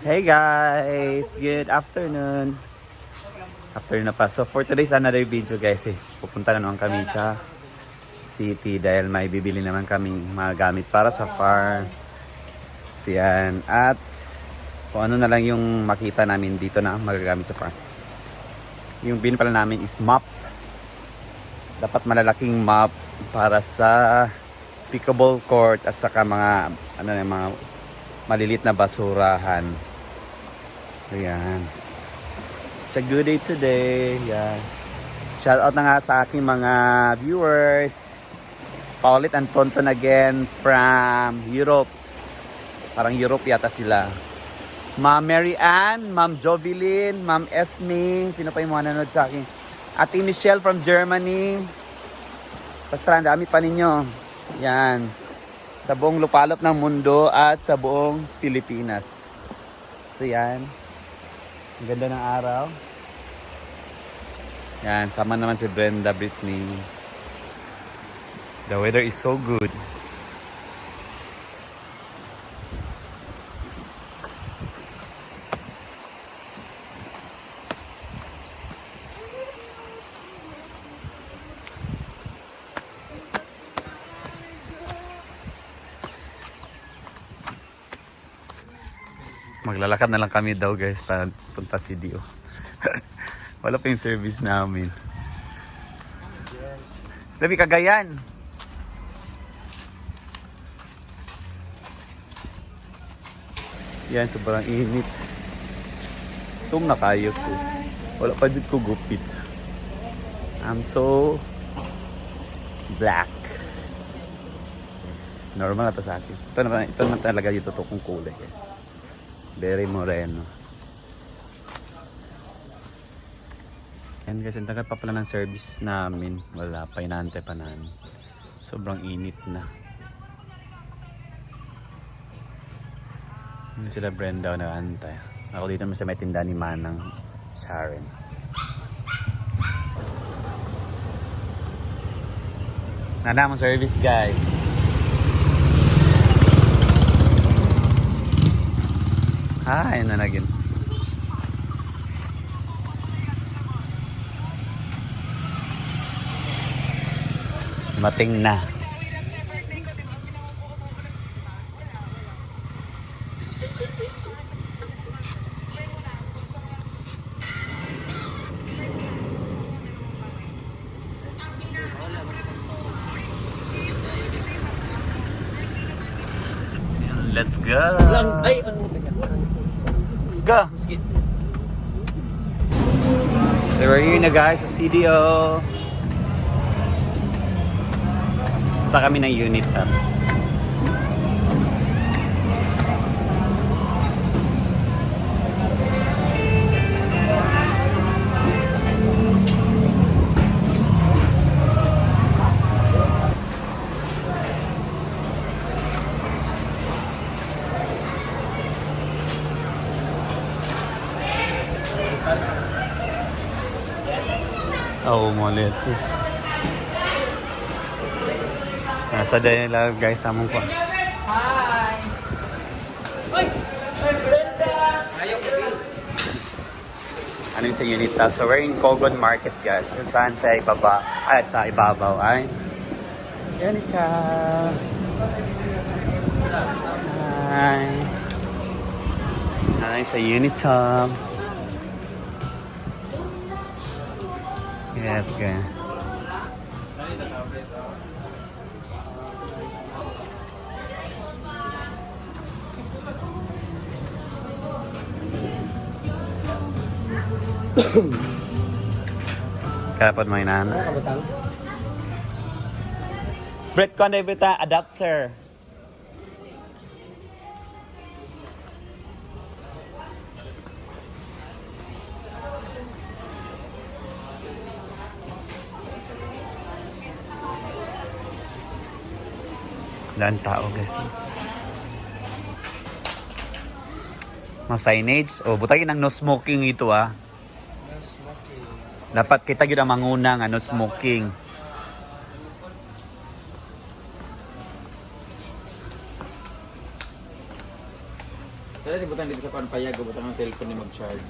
Hey guys! Good afternoon! Afternoon na pa. So for today's another video guys is pupunta na naman kami sa city dahil may bibili naman kaming mga gamit para sa farm. So yan. At kung ano na lang yung makita namin dito na magagamit sa farm. Yung bin pala namin is mop. Dapat malalaking mop para sa pickleball court at saka mga mga malilit na basurahan. Ayan. It's a good day today. Ayan. Shout out na nga sa aking mga viewers. Paulit and Tonton again from Europe. Parang Europe yata sila. Ma'am Mary Ann, Ma'am Jovelyn, Ma'am Esme. Sino pa yung mga nanonood sa akin? Ate Michelle from Germany. Basta ang dami pa ninyo. Yan. Sa buong lupalop ng mundo at sa buong Pilipinas. So yan. Ang ganda ng araw. Yan, sama naman si Brenda, Britney. The weather is so good. Maglalakad na lang kami daw guys para punta si Dio. Wala pa yung service namin. Labi Cagayan. Yan, sobrang init. Tum na kayo ko. Wala pa dito ko gupit. I'm so black. Normal na to sa akin. Ito naman talaga dito to kung kulay. Very moreno. Yan guys, ang tagal pa pala ng service namin. Wala pa, inaantay pa namin. Sobrang init na. Hindi sila Brenda na antay. Ako dito naman sa may tindahan ni Manang Sharon. Nana mo service guys. Ay, nanagin. Mating na. Let's go. Let's go. So we're here na guys sa CDO. Punta kami ng unit up. Oh, moletos. Nasa dahil lang guys sa mong pa. Hi! Ay! Brenda! Ayaw ko din. Ano yung sa Unita? So we're in Kogon Market guys. Kung saan sa ibaba, sa ibabaw ay Unita. Hi. Ano yung sa Unita? Yes guys. Kapag may nana. Brett Condevita adapter. Daan tao guys. Mga signage. O, butagin ang no smoking ito ah. Dapat kita gyud ang manguna nga no smoking. Sir, Dali butang dito sa panpayag, butang ng cellphone ni mag-charge.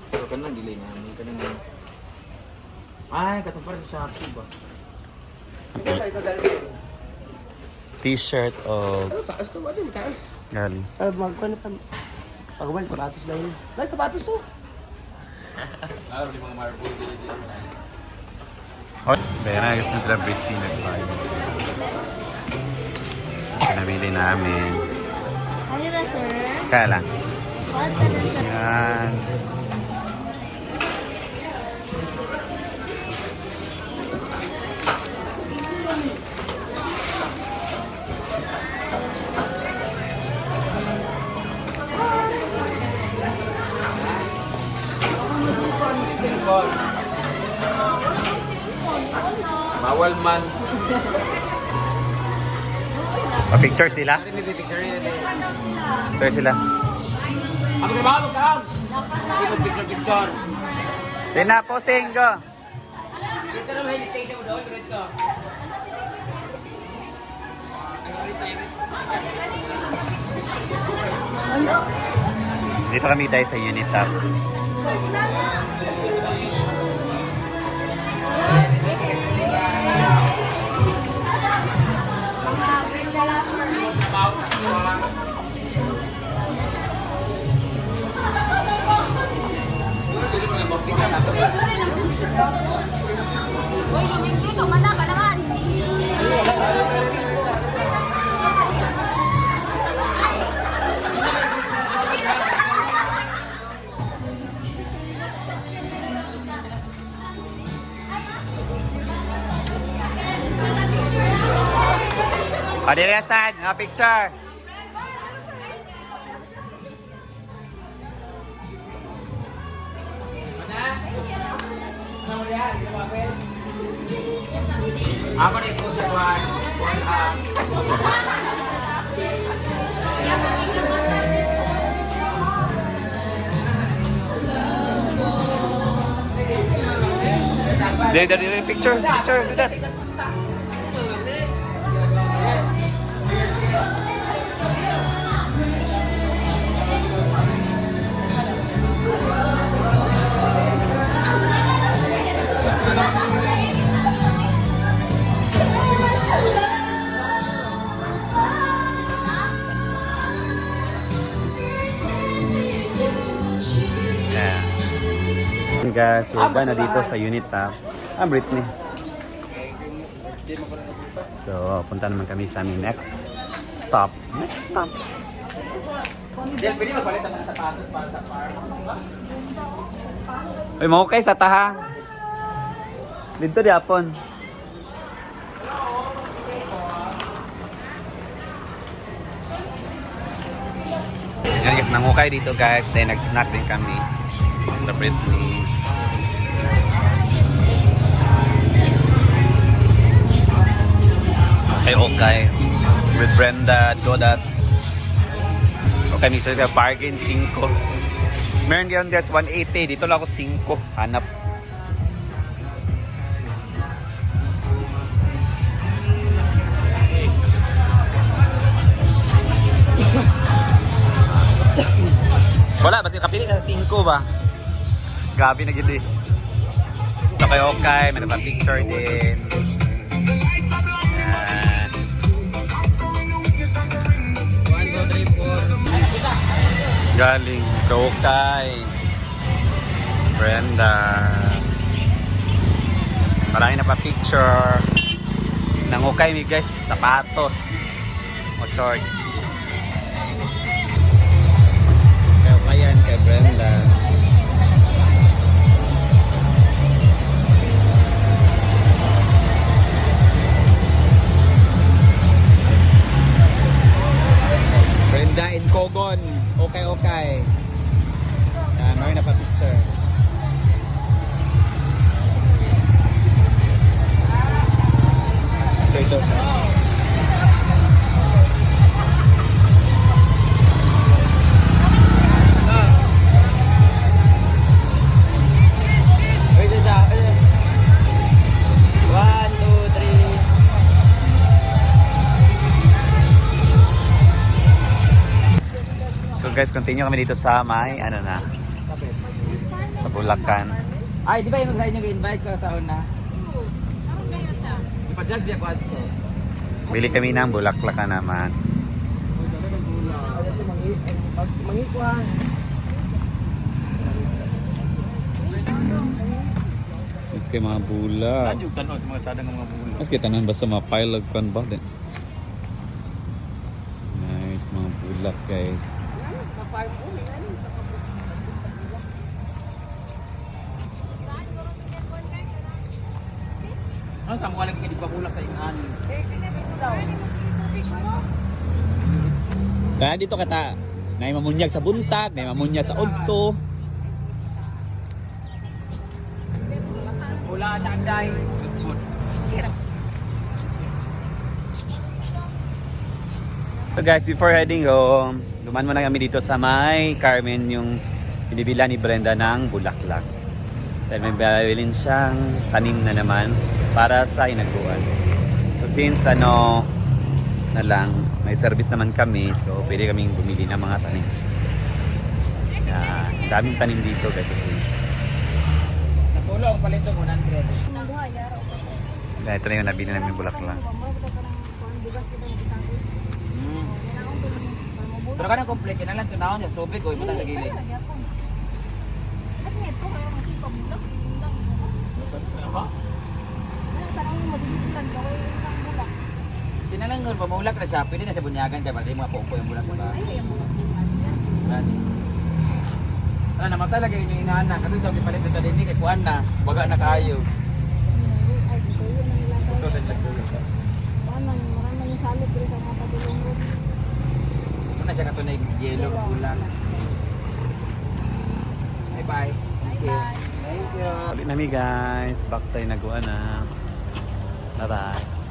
So kanang delay nga, kanang ay, katong parang sa Shopee ba? T-shirt o Taas ko ba din, taas? galing. Magkano pa? Pagkuhan, sapatos dahil. Dahil sapatos oh. Ah, di mga marble dito. Oh, kaya gusto sila Britney nag-buy. Pinamili namin. Ano na, sir? Kaya lang. What's na, sir? Yan. Bawal man. Pa-picture sila? Ano may picture yun eh? Picture sila. Ako na bawal ka! Hindi ko picture. Sina po, Singo. Dito na may station mo doon, Red ko. Dito kami tayo sa unit top. Uy, lumingki, sumanda ka naman. Padiriasan, na picture. Ako na ito sa one. Dari picture, picture, that's. Yeah. Guys, we're na dito sa unit top. Britney. So, punta naman kami sa aming next stop. Next stop. Del, pwede magpalit ang mga sapatos para sa farm. Uy, mo kay sa taha. Dito di apon. Yan guys, nangukay dito guys. Then nag-snack din kami. The Britney. Okay. With Brenda, Dodas. Okay, Mr. Sa bargain 5. Meron yun guys, 180. Dito lang ako 5. Hanap. Wala, basta kapili ka sa 5 ba? Grabe na gindi. Ito kayo okay, may nagpa-picture din. Yan. 1, 2, 3, 4. Galing Kaukay. Brenda. Marami na pa-picture. Nangukay ni guys, sapatos o shorts. Kaukayan kay Brenda. Brenda in Kogon. Okay. Marami na pa-picture. Ito. guys, continue kami dito sa may, ano na, Kapit. sa Bulacan. Ay, di ba yung sa inyo invite ko sa una? Ipa-judge niya ko ato. Bili kami ng bulaklakan naman. Mangikuha. Mas kay mga bulak. Yung tanong sa mga tsadang ng mga bulo. Mas kay tanan basta mapile kan ba din. Nice mga bulak guys. Sa farm po, Ano sa mga lagi di pa kulak sa ingani? Kaya dito kata, na mamunyag sa buntag, na mamunyag sa udto. Wala na ang dahil. So guys, before heading home, duman muna kami dito sa may Carmen yung binibila ni Brenda ng bulaklak. Dahil may bilhin siyang tanim na naman para sa inaguan. So since ano na lang, may service naman kami, so pwede kaming bumili ng mga tanim. Yan, daming tanim dito guys. Napulo ang palito 100. Dahil ito na yung nabili namin bulaklak. Pero kanang complete na lang tunahon sa tubig o ibutang sa gilid. Sinalanggon pa maulak na siya, pwede na sa bunyagan kaya pati mga pupo yung bulak mo ba? Ah, namatay lagi yung inaanak. Kasi ito, kipalit ito din, kay kuhan na, baga na kaayo. Ito lang nagdulog ka. Ito na siya katunay yellow na bulak. Bye-bye. Thank you. Thank you. Ulit nami guys, back tayo naguan na. Bye bye.